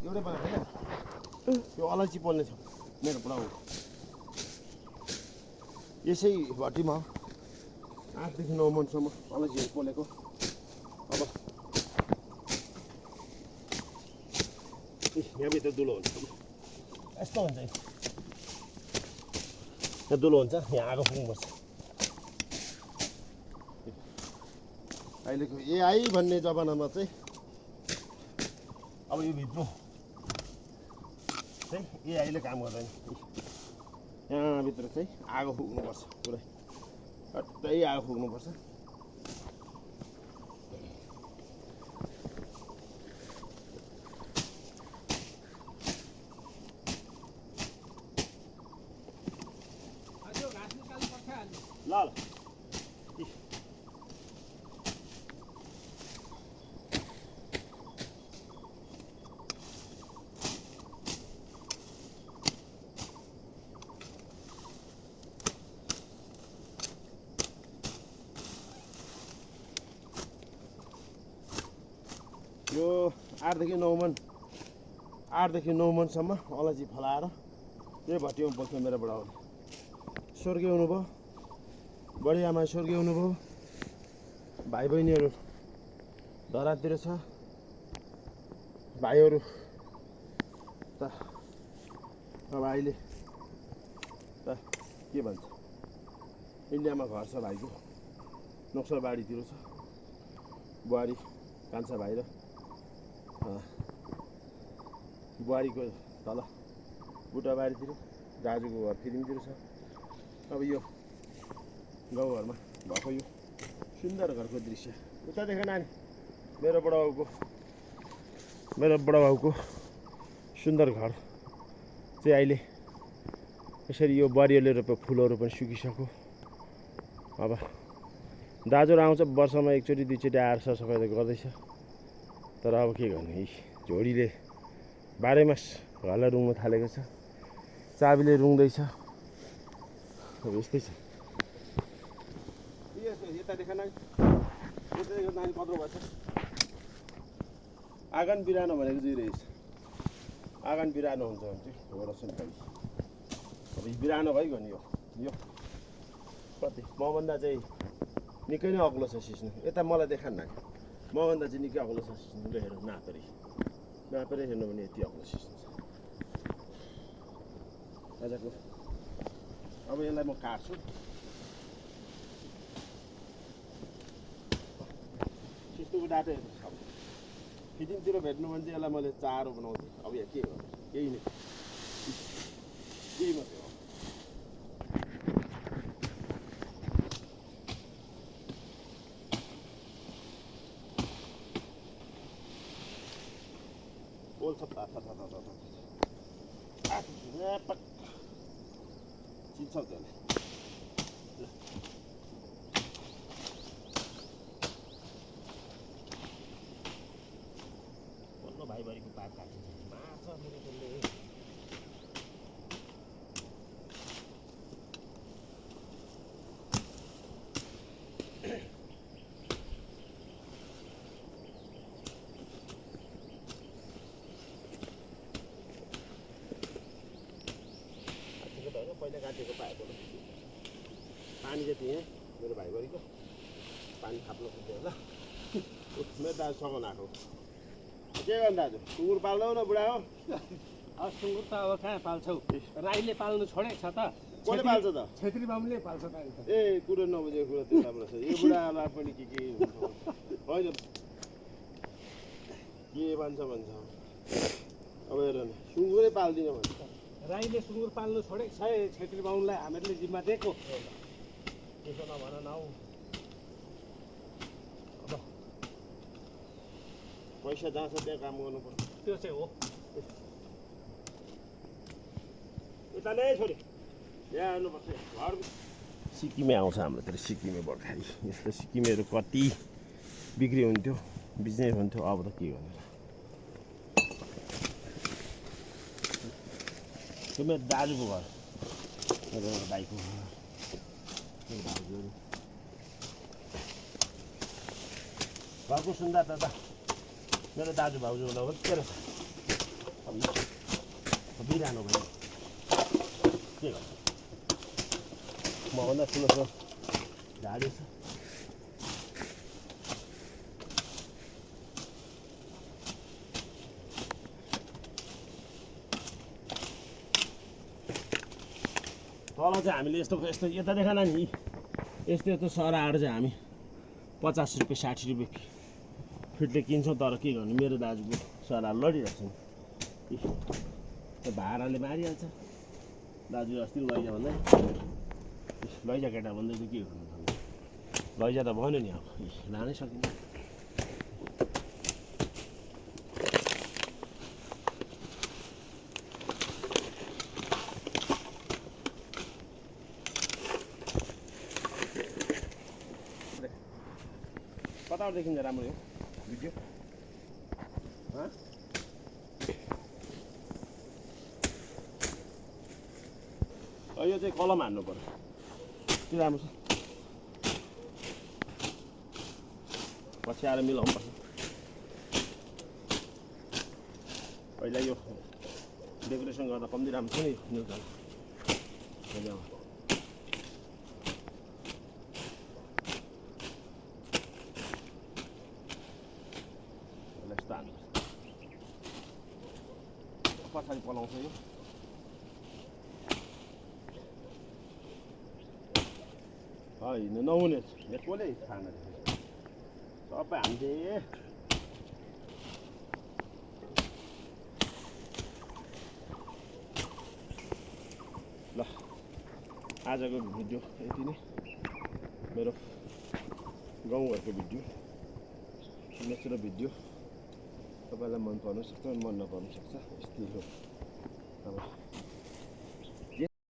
एउटै बनाएको होइन यो अलैँची पोल्ने छ मेरो बुढाउ यसै भट्टीमा 8 देखि 9 मनसम्म अलैँचीहरू पोलेको अब यहाँभित्र दुलो हुन्छ यस्तो हुन्छ यहाँ दुलो हुन्छ यहाँ आगो फुक्नुपर्छ अहिलेको एआई भन्ने जमानामा चाहिँ अब यो भित्र चाहिँ एआईले काम गर्दैन यहाँभित्र चाहिँ आगो फुक्नुपर्छ पुरै कतै आगो फुक्नुपर्छ ल ल यो 8 देखि 9 मनसम्म अलैँची फलाएर यही भट्टीमा बस्नु मेरो बुढाउले स्वर्गीय हुनुभयो बढी आमा स्वर्गीय हुनुभयो भाइ बहिनीहरू धरातिर छ भाइहरू त अब अहिले त के भन्छ इन्डियामा घर छ भाइको नक्सलबारीतिर छ बुहारी कान्छा भाइ र बुहारीको तल बुटाबारीतिर दाजुको घर फिरिङतिर छ अब यो गाउँघरमा भएको यो सुन्दर घरको दृश्य उता देख नानी मेरो बडाबाउको सुन्दर घर चाहिँ अहिले यसरी यो बारीले रोपेको फुलहरू पनि सुकिसक्यो अब दाजुहरू आउँछ वर्षमा एकचोटि दुईचोटि आएर सरसफाइ त गर्दैछ तर अब के गर्ने झोडीले 12 मास घरलाई रुङ्न थालेको छ चाबीले रुङ्दैछ अब यस्तै छ यता देख नानी कत्रो भएछ आँगन बिरानो भनेको चाहिँ रहेछ आँगन बिरानो हुन्छ भने चाहिँ हो रहेछ नि अब बिरानो भइगयो नि यो कति मभन्दा चाहिँ निकै नै अग्लो छ सिस्नु यता मलाई देखा नानी मभन्दा चाहिँ निकै अग्लो छ सिस्नु हेर नापेर हेर्नु भने यति अग्लो सिस्नु छ आजको अब यसलाई म काट्छु सिस्नुको डाटा हेर्नु छ फिटिङतिर भेट्नु भने चाहिँ यसलाई मैले चारो बनाउँथेँ अब यहाँ के हो केही नै केही मात्रै हो बोल्छ चिन्छ त्यसले बल्ल भाइभरिको पात काटिन्छ मार्छ फेरि त्यसले पहिला काटेको पाएको पानी चाहिँ थिएँ मेरो भाइभरिको पानी थाप्नु खोज्यो ल मेरो दाजु सँगै आएको के गर्नु दाजु सुँगुर पाल्दैौ न बुढा हो सुँगुर त अब कहाँ पाल्छौ राईले पाल्नु छोडेको छ त कसले पाल्छ त छेत्री बाबुले पाल्छ त ए कुरो नबुझेको कुरो त्यो राम्रो छ यो बुढालाई पनि के होइन के भन्छ अब हेर न सुँगुरै पाल्दिनँ भन्छ राईले सुँगुर पाल्नु छोडेको छ छेत्री बाहुनलाई हामीहरूले जिम्मा दिएको त्यसो नभन न हौ अब पैसा जहाँ छ त्यहाँ काम गर्नु पर्छ त्यो चाहिँ हो यता नै छोरी यहाँ आउनुपर्छ घर सिक्किमे आउँछ हाम्रोतिर सिक्किमे बर्खारी यस्तो सिक्किमेहरू कति बिक्री हुन्थ्यो बिजनेस हुन्थ्यो अब त के गर्नु त्यो मेरो दाजुको घर मेरो भाइको घर घरको सुन्दरता त मेरो दाजु भाउजू हुँदा के रहेछ बिरानो भयो के गर्नु मभन्दा ठुलो ठुलो झाडी छ तल चाहिँ हामीले यस्तो यस्तो यता देखाएन नि यस्तो यस्तो सराहरू चाहिँ हामी 50 रुपियाँ 60 रुपियाँ फिटले किन्छौँ तर के गर्नु मेरो दाजुको सराहरू लडिरहेको छ भाडाले मारिहाल्छ दाजु अस्ति लैजा भन्दै लैजा केटा भन्दै चाहिँ के गर्नु लैजा त भन्यो नि अब लानै सकिन्छ कताबाट देखिन्छ राम्रो यो भिडियो यो चाहिँ कलम हान्नु पर्यो त्यो राम्रो छ पछि आएर मिलाउनु पर्छ पहिला यो डेकोरेसन गर्दा कम्ती राम्रो छ नि मिल्छ यस्तो हान्नु पछाडि पलाउँछ यो होइन नहुने यहाँ कसले खाना सबै हामीले ल आजको भिडियो यति नै मेरो गाउँघरको भिडियो नेचुरल भिडियो तपाईँलाई मन पर्न सक्छ मन नपर्न सक्छ यस्तै हो